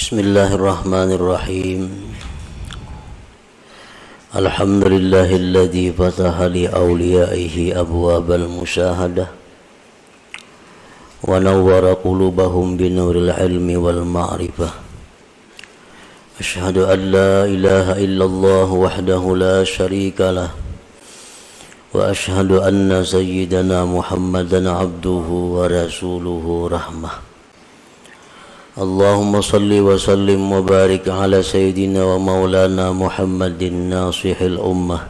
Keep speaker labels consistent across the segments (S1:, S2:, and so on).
S1: Bismillahirrahmanirrahim. Alhamdulillahilladzi fataha li awliyaihi abwabal musyahadah wa nawwara qulubahum binuril ilmi wal ma'rifah. Asyhadu an la ilaha illallah wahdahu la syarika lah wa asyhadu anna sayyidana Muhammadan abduhu wa rasuluhu rahmah. Allahumma salli wa sallim wa barik ala sayyidina wa maulana Muhammadin nasihil ummah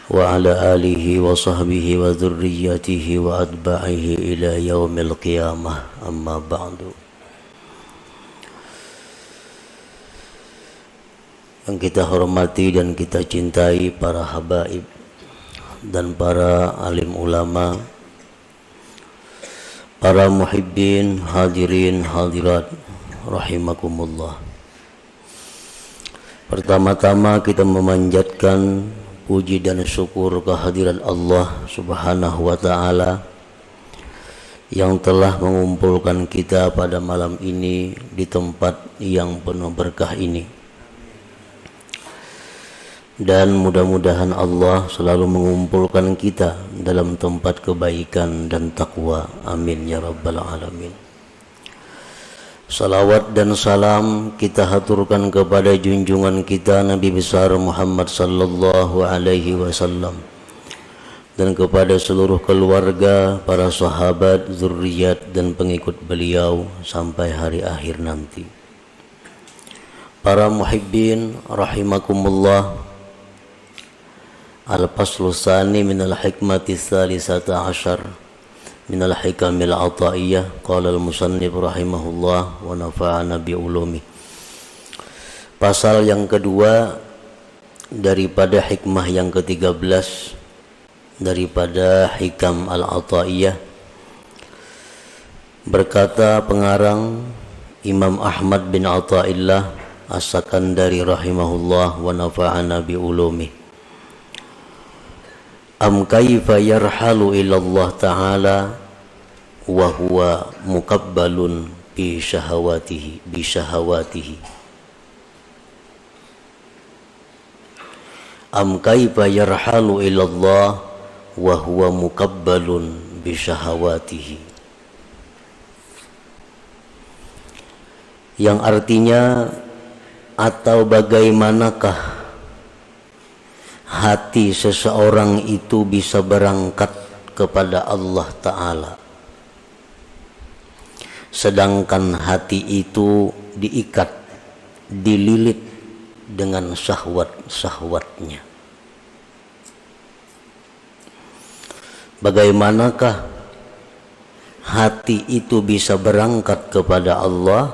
S1: wa ala alihi wa sahbihi wa dhurriyyatihi wa atba'ihi ila yaumil qiyamah, amma ba'du. Yang kita hormati dan kita cintai para habaib dan para alim ulama, para muhibbin, hadirin, hadirat, rahimakumullah. Pertama-tama kita memanjatkan puji dan syukur kehadirat Allah subhanahu wa ta'ala yang telah mengumpulkan kita pada malam ini di tempat yang penuh berkah ini. Dan mudah-mudahan Allah selalu mengumpulkan kita dalam tempat kebaikan dan takwa. Amin ya rabbal alamin. Salawat dan salam kita haturkan kepada junjungan kita Nabi besar Muhammad sallallahu alaihi wasallam dan kepada seluruh keluarga, para sahabat, zuriat dan pengikut beliau sampai hari akhir nanti. Para muhibbin rahimakumullah. Al-faslu tsani minal hikmati tsalisata asyar minal hikamil ataiyah, qala al-musannif rahimahullah wa nafa'ana bi ulumi. Pasal yang kedua daripada hikmah yang ke-13 daripada hikam al-ataiyah. Berkata pengarang Imam Ahmad bin Athaillah As-Sakandari rahimahullah wa nafa'ana bi ulumi. Am kaifa yarhalu ilallah ta'ala wa huwa mukabbalun bi syahawatihi Am kaifa yarhalu ilallah wa huwa mukabbalun bi syahawatihi, yang artinya, atau bagaimanakah hati seseorang itu bisa berangkat kepada Allah Ta'ala, sedangkan hati itu diikat, dililit dengan syahwat-syahwatnya. Bagaimanakah hati itu bisa berangkat kepada Allah,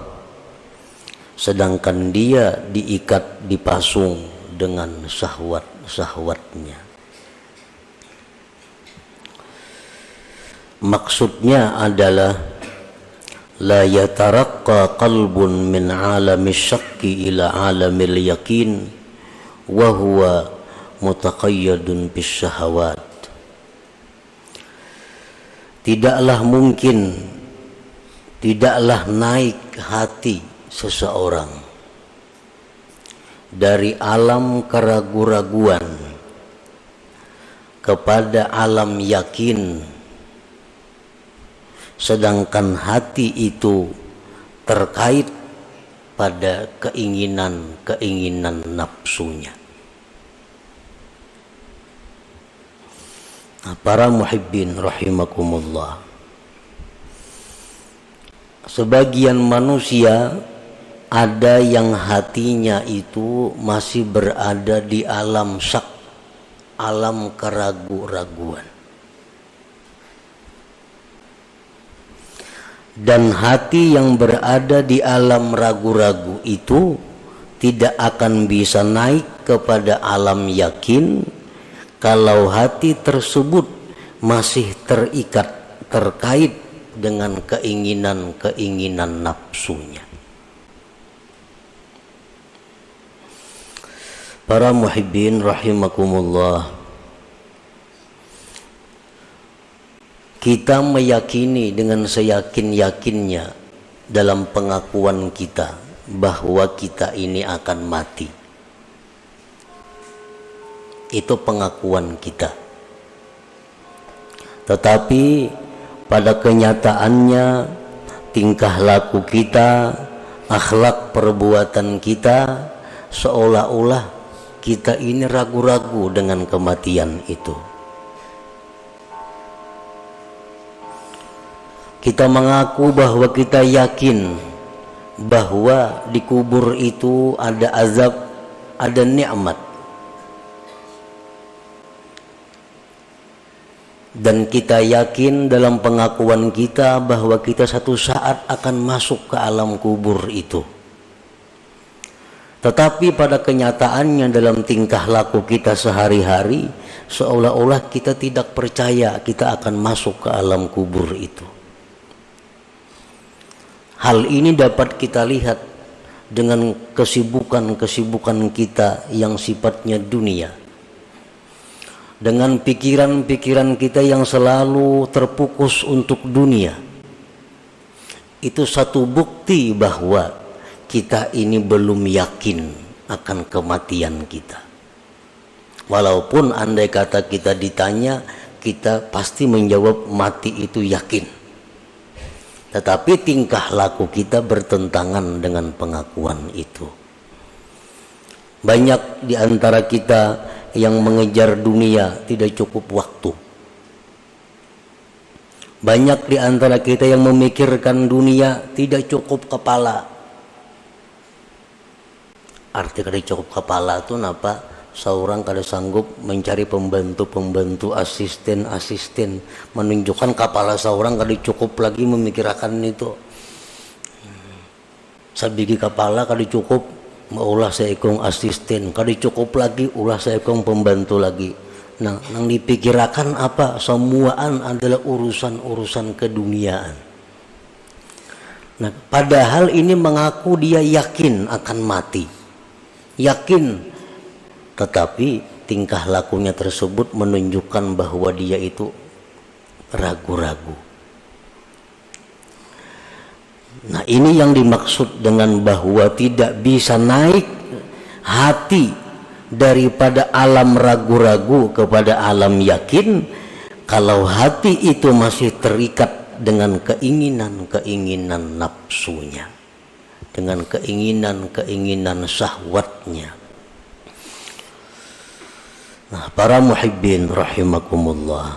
S1: sedangkan dia diikat, dipasung dengan syahwatnya. Maksudnya adalah la yataraqqa qalbun min alami syakki ila alamil yakin wa huwa mutaqayyadun bis syahawat. Tidaklah naik hati seseorang dari alam keraguan-raguan kepada alam yakin, sedangkan hati itu terkait pada keinginan nafsunya. Nah, para muhibbin rahimakumullah, sebagian manusia ada yang hatinya itu masih berada di alam syak, alam keraguan-raguan. Dan hati yang berada di alam ragu-ragu itu tidak akan bisa naik kepada alam yakin kalau hati tersebut masih terikat, terkait dengan keinginan nafsunya. Para muhibbin rahimakumullah, kita meyakini dengan seyakin-yakinnya dalam pengakuan kita bahwa kita ini akan mati. Itu pengakuan kita. Tetapi pada kenyataannya tingkah laku kita, akhlak perbuatan kita, seolah-olah kita ini ragu-ragu dengan kematian itu. Kita mengaku bahwa kita yakin bahwa di kubur itu ada azab, ada nikmat. Dan kita yakin dalam pengakuan kita bahwa kita satu saat akan masuk ke alam kubur itu. Tetapi pada kenyataannya dalam tingkah laku kita sehari-hari, seolah-olah kita tidak percaya kita akan masuk ke alam kubur itu. Hal ini dapat kita lihat dengan kesibukan-kesibukan kita yang sifatnya dunia. Dengan pikiran-pikiran kita yang selalu terfokus untuk dunia. Itu satu bukti bahwa kita ini belum yakin akan kematian kita. Walaupun andai kata kita ditanya, kita pasti menjawab mati itu yakin. Tetapi tingkah laku kita bertentangan dengan pengakuan itu. Banyak di antara kita yang mengejar dunia tidak cukup waktu. Banyak di antara kita yang memikirkan dunia tidak cukup kepala. Arti kada cukup kepala itu napa? Seorang kada sanggup mencari pembantu-pembantu, asisten-asisten, menunjukkan kepala seorang kada cukup lagi memikirkan itu. Sabigi kepala kada cukup, ulah seekong asisten, kada cukup lagi ulah seekong pembantu lagi. Nah, yang dipikirkan apa? Semuaan adalah urusan-urusan keduniaan. Nah, padahal ini mengaku dia yakin akan mati. Yakin. Tetapi tingkah lakunya tersebut menunjukkan bahwa dia itu ragu-ragu. Nah, ini yang dimaksud dengan bahwa tidak bisa naik hati daripada alam ragu-ragu kepada alam yakin kalau hati itu masih terikat dengan keinginan-keinginan nafsunya, dengan keinginan-keinginan syahwatnya. Nah, para muhibbin rahimakumullah,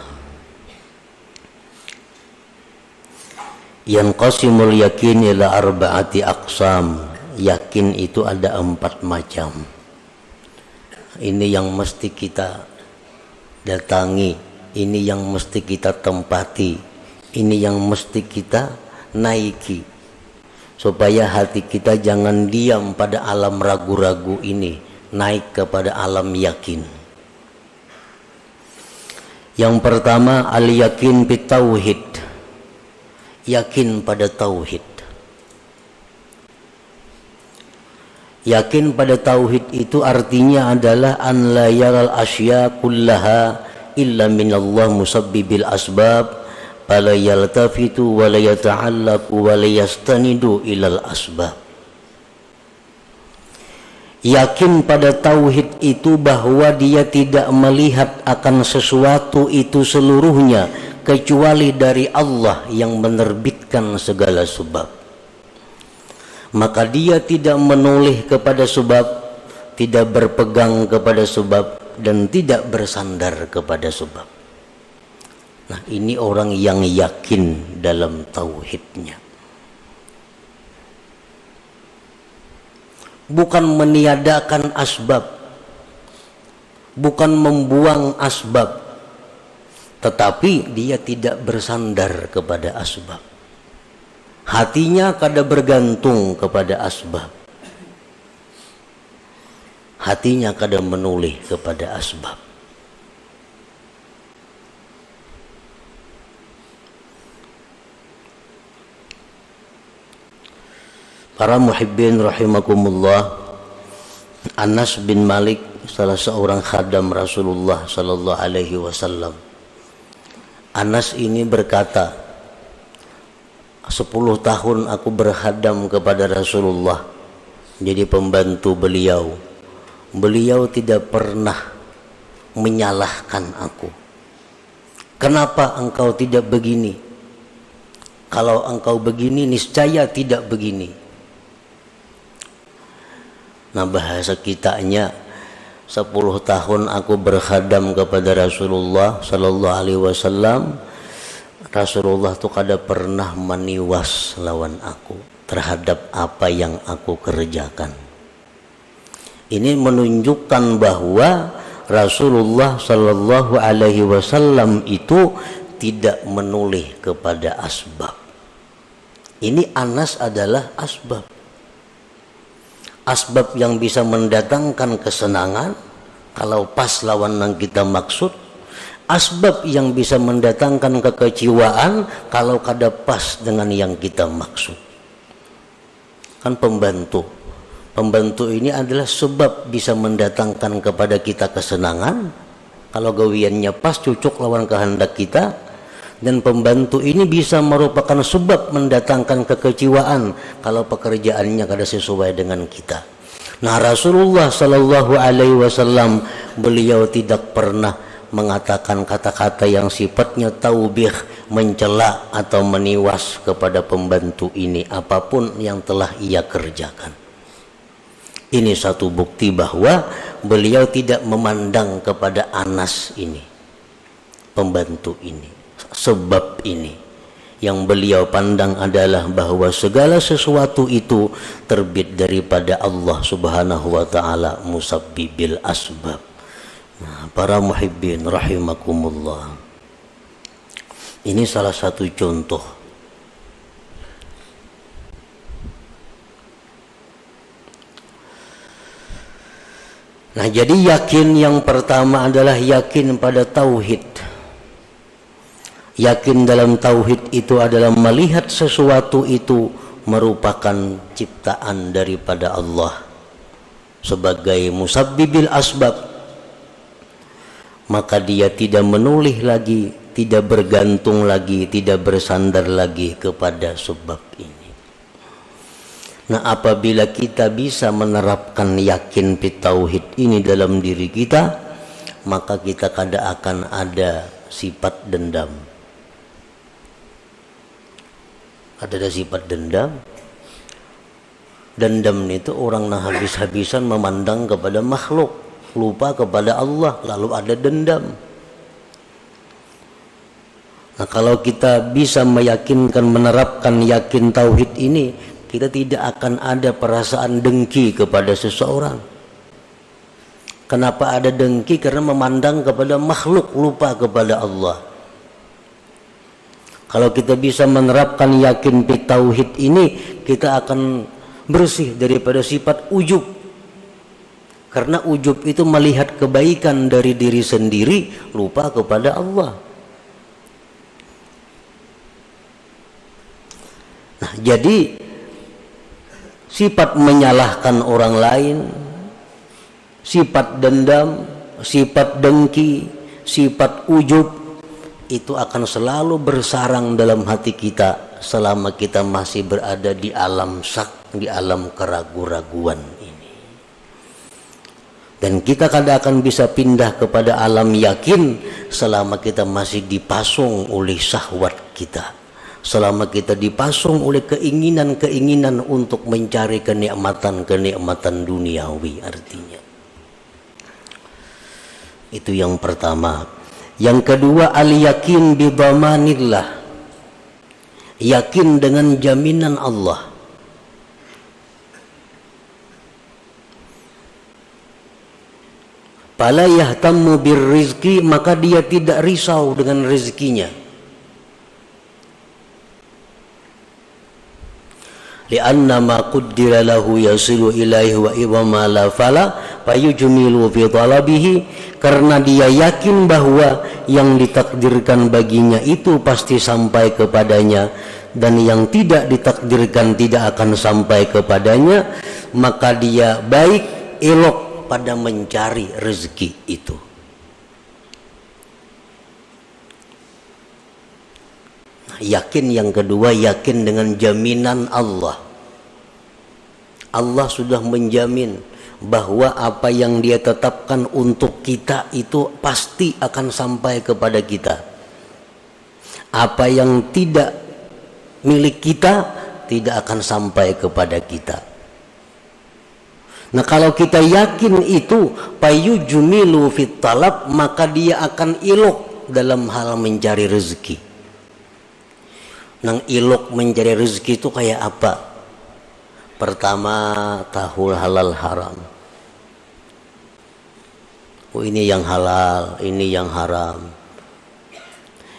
S1: yanqasimul yakin ila arba'ati aqsam. Yakin itu ada 4 macam. Ini yang mesti kita datangi, ini yang mesti kita tempati, ini yang mesti kita naiki, supaya hati kita jangan diam pada alam ragu-ragu ini, naik kepada alam yakin. Yang pertama, al-yakin bitauhid, yakin pada tauhid. Yakin pada tauhid itu artinya adalah an la yaral asya kullaha illa minallah musabbibil asbab fala yaltafitu wa la yata'allaqu wa la yastanidu ilal asbab. Yakin pada tauhid itu bahwa dia tidak melihat akan sesuatu itu seluruhnya kecuali dari Allah yang menerbitkan segala sebab. Maka dia tidak menoleh kepada sebab, tidak berpegang kepada sebab, dan tidak bersandar kepada sebab. Nah, ini orang yang yakin dalam tauhidnya. Bukan meniadakan asbab, bukan membuang asbab, tetapi dia tidak bersandar kepada asbab. Hatinya kada bergantung kepada asbab, hatinya kada menoleh kepada asbab. Para muhibbin rahimakumullah, Anas bin Malik, salah seorang khadam Rasulullah sallallahu alaihi wasallam. Anas ini berkata, 10 tahun aku berkhadam kepada Rasulullah jadi pembantu beliau. Beliau tidak pernah menyalahkan aku. Kenapa engkau tidak begini? Kalau engkau begini, niscaya tidak begini. Nah, bahasa kitanya, 10 tahun aku berkhadam kepada Rasulullah Sallallahu Alaihi Wasallam. Rasulullah tuh kada pernah meniwas lawan aku terhadap apa yang aku kerjakan. Ini menunjukkan bahwa Rasulullah Sallallahu Alaihi Wasallam itu tidak menoleh kepada asbab. Ini Anas adalah asbab. Asbab yang bisa mendatangkan kesenangan kalau pas lawan yang kita maksud. Asbab yang bisa mendatangkan kekecewaan kalau kada pas dengan yang kita maksud. Kan pembantu. Pembantu ini adalah sebab bisa mendatangkan kepada kita kesenangan kalau gawiannya pas cocok lawan kehendak kita. Dan pembantu ini bisa merupakan sebab mendatangkan kekecewaan kalau pekerjaannya kada sesuai dengan kita. Nah, Rasulullah Sallallahu Alaihi Wasallam beliau tidak pernah mengatakan kata-kata yang sifatnya taubih, mencela atau meniwas kepada pembantu ini apapun yang telah ia kerjakan. Ini satu bukti bahwa beliau tidak memandang kepada Anas ini, pembantu ini. Sebab ini yang beliau pandang adalah bahwa segala sesuatu itu terbit daripada Allah Subhanahu wa taala, musabbibil asbab. Nah, para muhibbin rahimakumullah. Ini salah satu contoh. Nah, jadi yakin yang pertama adalah yakin pada tauhid. Yakin dalam tauhid itu adalah melihat sesuatu itu merupakan ciptaan daripada Allah sebagai musabbibil asbab, maka dia tidak menoleh lagi, tidak bergantung lagi, tidak bersandar lagi kepada sebab ini. Nah, apabila kita bisa menerapkan yakin fi tauhid ini dalam diri kita, maka kita kada akan ada sifat dendam. Ada sifat dendam. Dendam itu orang yang habis-habisan memandang kepada makhluk, lupa kepada Allah, lalu ada dendam. Nah, kalau kita bisa meyakinkan, menerapkan yakin tauhid ini, kita tidak akan ada perasaan dengki kepada seseorang. Kenapa ada dengki? Karena memandang kepada makhluk, lupa kepada Allah. Kalau kita bisa menerapkan yakin fi tauhid ini, kita akan bersih daripada sifat ujub. Karena ujub itu melihat kebaikan dari diri sendiri, lupa kepada Allah. Nah, jadi sifat menyalahkan orang lain, sifat dendam, sifat dengki, sifat ujub, itu akan selalu bersarang dalam hati kita selama kita masih berada di alam syak, di alam keraguan-raguan ini. Dan kita kadang akan bisa pindah kepada alam yakin selama kita masih dipasung oleh syahwat kita, selama kita dipasung oleh keinginan-keinginan untuk mencari kenikmatan-kenikmatan duniawi artinya. Itu yang pertama. Yang kedua, al-yakin bi dhamanillah. Yakin dengan jaminan Allah. Fala yahtammu birrizqi, maka dia tidak risau dengan rezekinya. Lianna ma qaddara lahu yasilu ilaihi wa idza ma la fala fayujmilu fi talabihi, karena dia yakin bahwa yang ditakdirkan baginya itu pasti sampai kepadanya, dan yang tidak ditakdirkan tidak akan sampai kepadanya, maka dia baik elok pada mencari rezeki itu. Yakin yang kedua, yakin dengan jaminan Allah. Allah sudah menjamin bahwa apa yang Dia tetapkan untuk kita itu pasti akan sampai kepada kita. Apa yang tidak milik kita tidak akan sampai kepada kita. Nah, kalau kita yakin itu, payujmilu fit talab, maka dia akan ilok dalam hal mencari rezeki. Nang ilok mencari rezeki itu kayak apa? Pertama, tahu halal haram. Oh, ini yang halal, ini yang haram.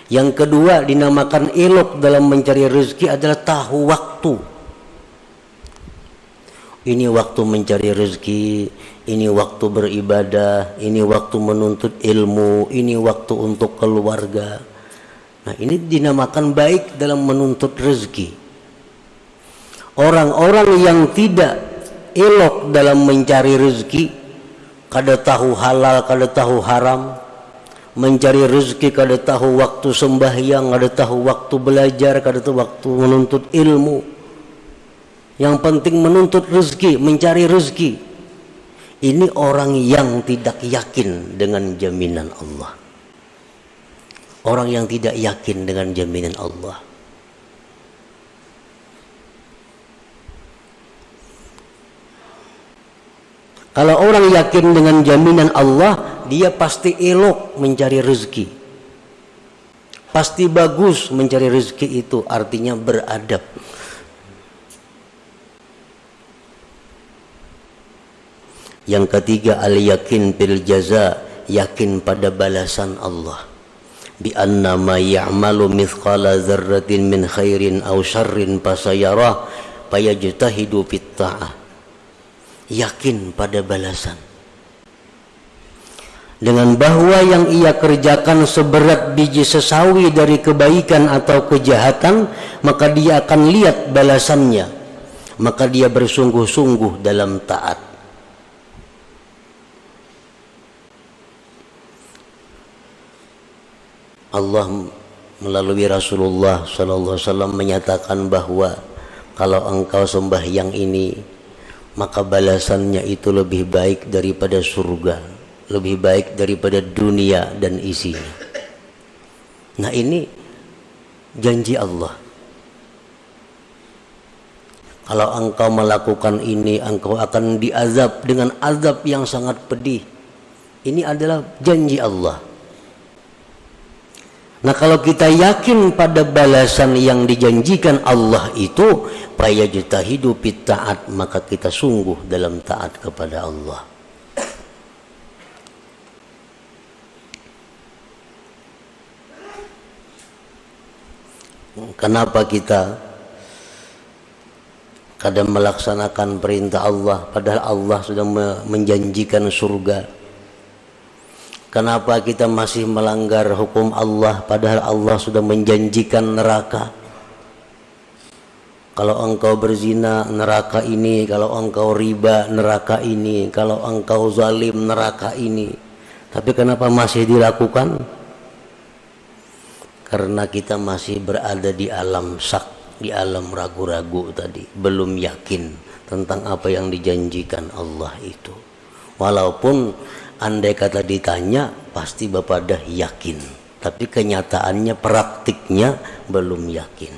S1: Yang kedua, dinamakan ilok dalam mencari rezeki adalah tahu waktu. Ini waktu mencari rezeki, ini waktu beribadah, ini waktu menuntut ilmu, ini waktu untuk keluarga. Nah, ini dinamakan baik dalam menuntut rezeki. Orang-orang yang tidak elok dalam mencari rezeki, kada tahu halal, kada tahu haram, mencari rezeki kada tahu waktu sembahyang, kada tahu waktu belajar, kada tahu waktu menuntut ilmu. Yang penting menuntut rezeki, mencari rezeki. Ini orang yang tidak yakin dengan jaminan Allah. Orang yang tidak yakin dengan jaminan Allah. Kalau orang yakin dengan jaminan Allah, dia pasti elok mencari rezeki. Pasti bagus mencari rezeki itu, artinya beradab. Yang ketiga, al-yakin bil jaza, yakin pada balasan Allah. Bi anna ma ya'malu mithqala dzarratin min khairin aw syarrin fasayarah fayajtahidu fit ta'ah. Yakin pada balasan. Dengan bahwa yang ia kerjakan seberat biji sesawi dari kebaikan atau kejahatan, maka dia akan lihat balasannya. Maka dia bersungguh-sungguh dalam taat. Allah melalui Rasulullah SAW menyatakan bahwa kalau engkau sembahyang ini, maka balasannya itu lebih baik daripada surga, lebih baik daripada dunia dan isinya. Nah, ini janji Allah. Kalau engkau melakukan ini, engkau akan diazab dengan azab yang sangat pedih. Ini adalah janji Allah. Nah, kalau kita yakin pada balasan yang dijanjikan Allah itu, fayajtahidu fit ta'at, maka kita sungguh dalam taat kepada Allah. Kenapa kita kadang melaksanakan perintah Allah padahal Allah sudah menjanjikan surga? Kenapa kita masih melanggar hukum Allah padahal Allah sudah menjanjikan neraka? Kalau engkau berzina, neraka ini. Kalau engkau riba, neraka ini. Kalau engkau zalim, neraka ini. Tapi kenapa masih dilakukan? Karena kita masih berada di alam syak, di alam ragu-ragu tadi, belum yakin tentang apa yang dijanjikan Allah itu. Walaupun andai kata ditanya, pasti Bapak dah yakin. Tapi kenyataannya, praktiknya belum yakin.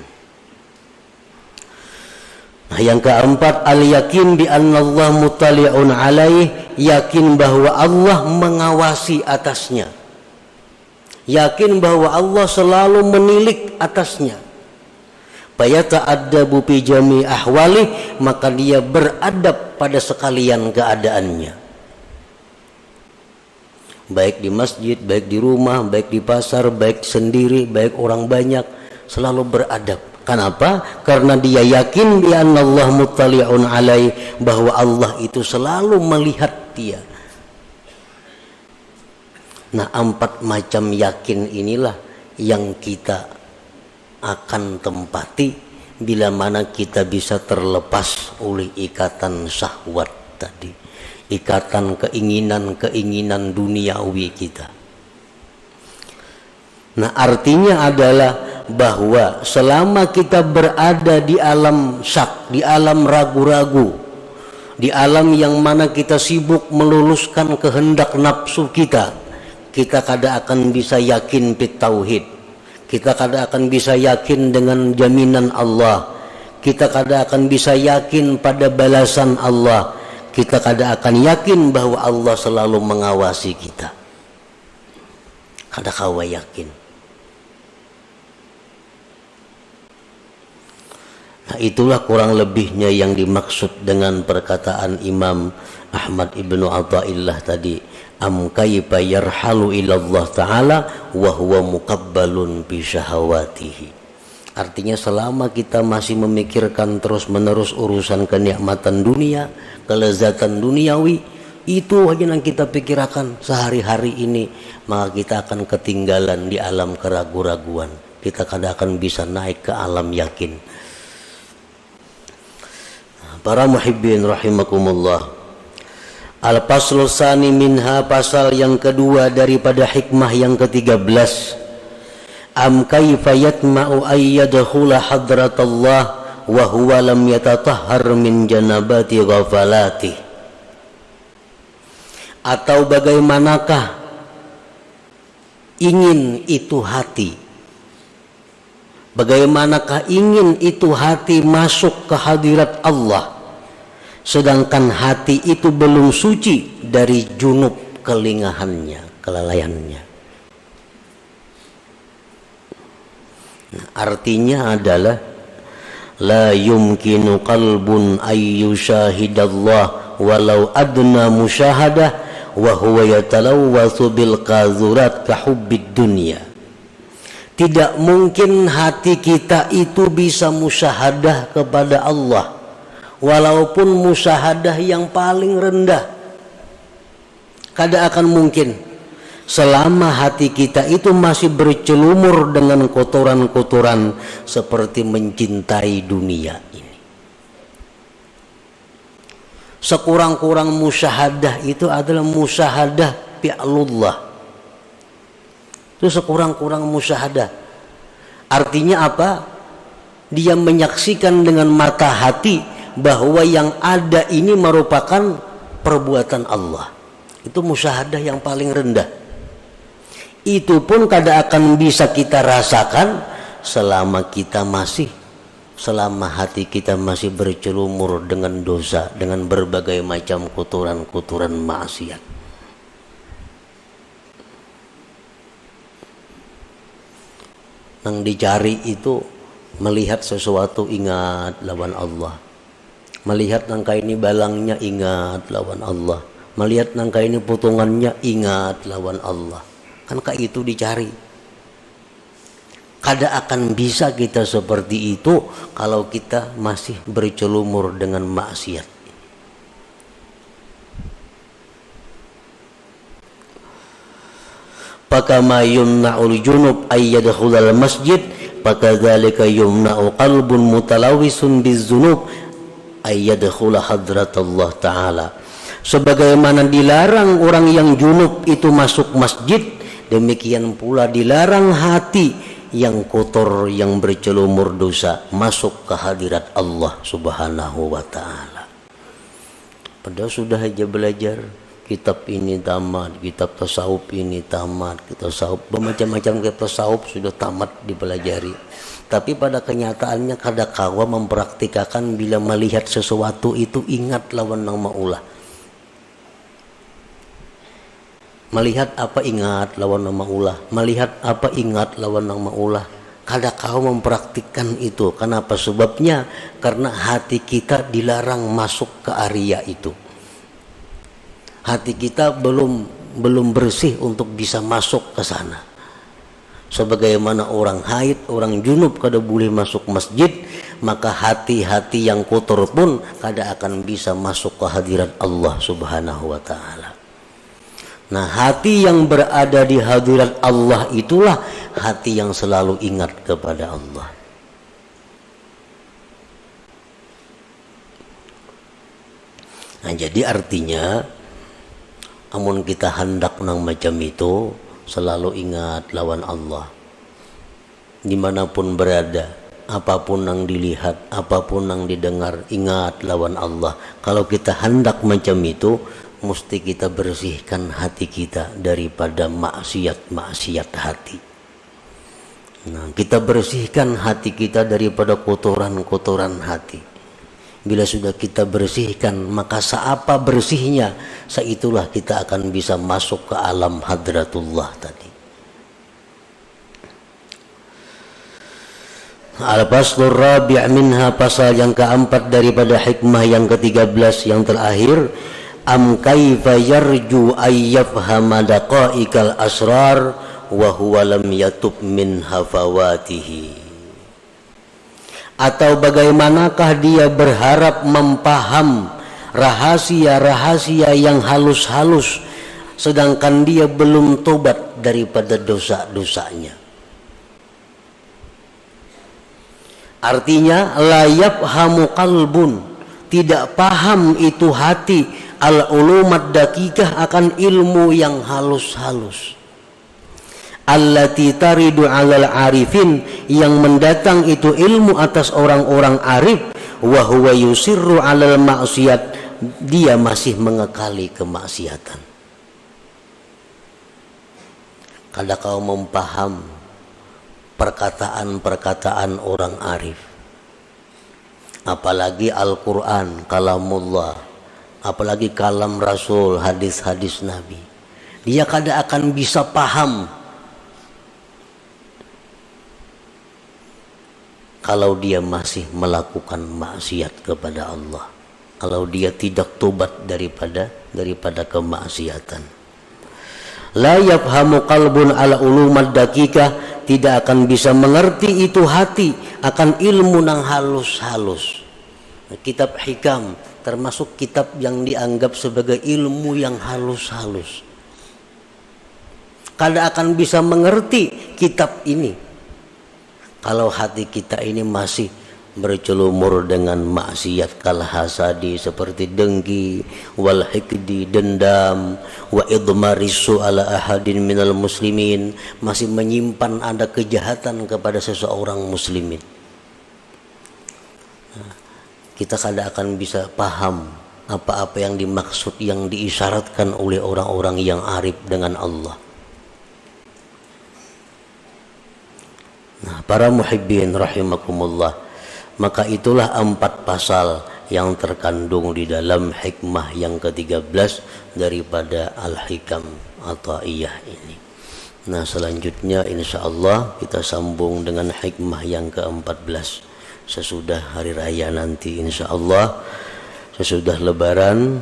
S1: Nah, yang keempat, al-yakin bi anna Allah mutali'un alaih, yakin bahwa Allah mengawasi atasnya. Yakin bahwa Allah selalu menilik atasnya. Fayata'addabu bi jami' ahwali, maka dia beradab pada sekalian keadaannya. Baik di masjid, baik di rumah, baik di pasar, baik sendiri, baik orang banyak, selalu beradab. Kenapa? Karena dia yakin bi anna Allah muttali'un alai, bahwa Allah itu selalu melihat dia. Nah, 4 macam yakin inilah yang kita akan tempati bila mana kita bisa terlepas oleh ikatan syahwat tadi. Ikatan keinginan-keinginan duniawi kita. Nah, artinya adalah bahwa selama kita berada di alam syak, di alam ragu-ragu, di alam yang mana kita sibuk meluluskan kehendak nafsu kita, kita kada akan bisa yakin bit tauhid, kita kada akan bisa yakin dengan jaminan Allah, kita kada akan bisa yakin pada balasan Allah, kita kada akan yakin bahwa Allah selalu mengawasi kita. Kada kawa yakin. Nah, itulah kurang lebihnya yang dimaksud dengan perkataan Imam Ahmad ibnu Athaillah tadi, am kaifa yarhalu ila Allah taala wa huwa muqabbalun bi syahawatihi. Artinya selama kita masih memikirkan terus-menerus urusan kenikmatan dunia, kelezatan duniawi, itu aja yang kita pikirkan sehari-hari ini, maka kita akan ketinggalan di alam keraguan-raguan. Kita kada akan bisa naik ke alam yakin. Para muhibbin rahimakumullah, al-faslu tsani minha, pasal yang kedua daripada hikmah yang ke-13, am kaifa yatma'u ay yadkhula hadratallah wa huwa lam yatatahhar min janabati ghafalati. Atau bagaimanakah ingin itu hati, bagaimanakah ingin itu hati masuk ke hadirat Allah, sedangkan hati itu belum suci dari junub kelingahannya, kelalaiannya. Nah, artinya adalah la yumkinu qalbun ay yushahidallah walau adna musyahadah wa huwa yatalawwathu bil qazurat ka hubbid dunya. Tidak mungkin hati kita itu bisa musyahadah kepada Allah, walaupun musyahadah yang paling rendah. Kada akan mungkin selama hati kita itu masih bercelumur dengan kotoran-kotoran seperti mencintai dunia ini. Sekurang-kurang musyahadah itu adalah musyahadah fi'lullah. Itu sekurang-kurang musyahadah. Artinya apa? Dia menyaksikan dengan mata hati bahwa yang ada ini merupakan perbuatan Allah. Itu musyahadah yang paling rendah. Itu pun kada akan bisa kita rasakan selama hati kita masih bercelumur dengan dosa, dengan berbagai macam kotoran-kotoran maksiat. Yang dicari itu melihat sesuatu ingat lawan Allah, melihat nangka ini balangnya ingat lawan Allah, melihat nangka ini potongannya ingat lawan Allah. Kan kayak itu dicari. Kada akan bisa kita seperti itu kalau kita masih bercelumur dengan maksiat. Pakama yumna'ul junub ay yadkhulal masjid, pakadzalika yumna'u qalbun mutalawisun bizzunub ay yadkhula hadratallah ta'ala. Sebagaimana dilarang orang yang junub itu masuk masjid, demikian pula dilarang hati yang kotor, yang bercelumur dosa masuk ke hadirat Allah subhanahu wa ta'ala. Padahal sudah aja belajar kitab ini tamat, kitab tasawuf ini tamat, kitab tasawuf bermacam-macam kitab tasawuf sudah tamat dipelajari, tapi pada kenyataannya kada kawa mempraktikkan. Bila melihat sesuatu itu ingat lawan nang maulah, melihat apa ingat lawan nang maulah, melihat apa ingat lawan nang maulah. Kada kawa mempraktikkan itu. Kenapa? Sebabnya karena hati kita dilarang masuk ke area itu. Hati kita belum bersih untuk bisa masuk ke sana. Sebagaimana orang haid, orang junub kada boleh masuk masjid, maka hati-hati yang kotor pun kada akan bisa masuk ke hadirat Allah subhanahu wa ta'ala. Nah, hati yang berada di hadirat Allah itulah hati yang selalu ingat kepada Allah. Nah, jadi artinya amun kita hendak nang macam itu, selalu ingat lawan Allah dimanapun berada. apapun yang dilihat, apapun yang didengar, ingat lawan Allah. Kalau kita hendak macam itu, mesti kita bersihkan hati kita daripada maksiat-maksiat hati. Nah, kita bersihkan hati kita daripada kotoran-kotoran hati. Bila sudah kita bersihkan, maka seapa bersihnya, seitulah kita akan bisa masuk ke alam hadratullah tadi. Al-Faslur Rabi' minha, pasal yang keempat daripada hikmah yang ke-13 yang terakhir. Am kaifa yarju ayyafhama daqa'iqal asrar wa huwa lam yatub min hafawatihi. Atau bagaimanakah dia berharap mempaham rahasia-rahasia yang halus-halus sedangkan dia belum tobat daripada dosa-dosanya. Artinya la yafhamu qalbun, tidak paham itu hati, al-ulumat dakikah, akan ilmu yang halus-halus. Allati taridu 'alal arifin, yang mendatang itu ilmu atas orang-orang arif, wa huwa yusirru 'alal maksiat, dia masih mengekali kemaksiatan. Kalau kau mempaham perkataan-perkataan orang arif, apalagi Al-Quran, kalamullah, apalagi kalam Rasul, hadis-hadis Nabi, dia kada akan bisa paham kalau dia masih melakukan maksiat kepada Allah, kalau dia tidak tobat daripada kemaksiatan. La yafhamu qalbun ala ulumat dakikah, tidak akan bisa mengerti itu hati akan ilmu yang halus-halus. Kitab hikam termasuk kitab yang dianggap sebagai ilmu yang halus-halus. Kada akan bisa mengerti kitab ini kalau hati kita ini masih bercelumur dengan maksiat kal hasadi, seperti dengki, wal hikdi, dendam, wa idmarisu ala ahadin minal muslimin, masih menyimpan ada kejahatan kepada seseorang muslimin. Kita kada akan bisa paham apa-apa yang dimaksud, yang diisyaratkan oleh orang-orang yang arif dengan Allah. Nah, para muhibbin rahimakumullah, maka itulah 4 pasal yang terkandung di dalam hikmah yang ke-13 daripada Al-Hikam Athaiyah ini. Nah, selanjutnya insyaallah kita sambung dengan hikmah yang ke-14 sesudah hari raya nanti insyaallah, sesudah lebaran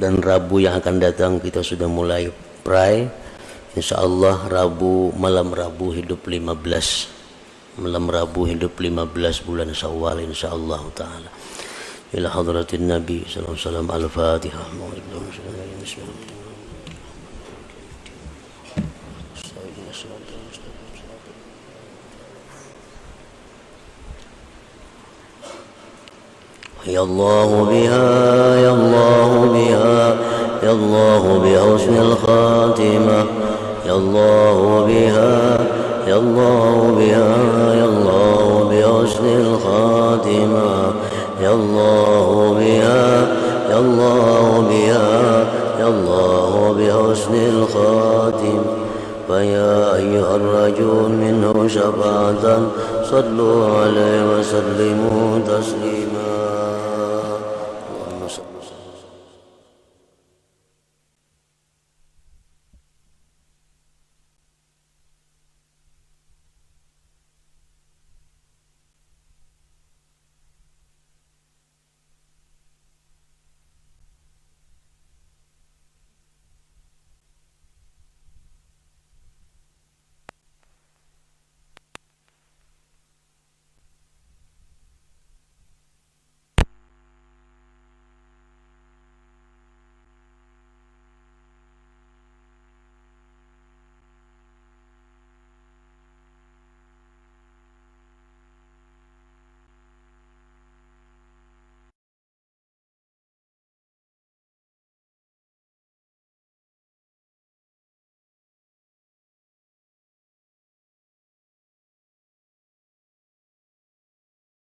S1: dan Rabu yang akan datang kita sudah mulai pray insyaallah. Malam Rabu hidup 15 bulan Syawal insyaallah taala. Ila hadratin Nabi sallallahu alaihi wasallam. Al-Fatihah. Ya Allah biha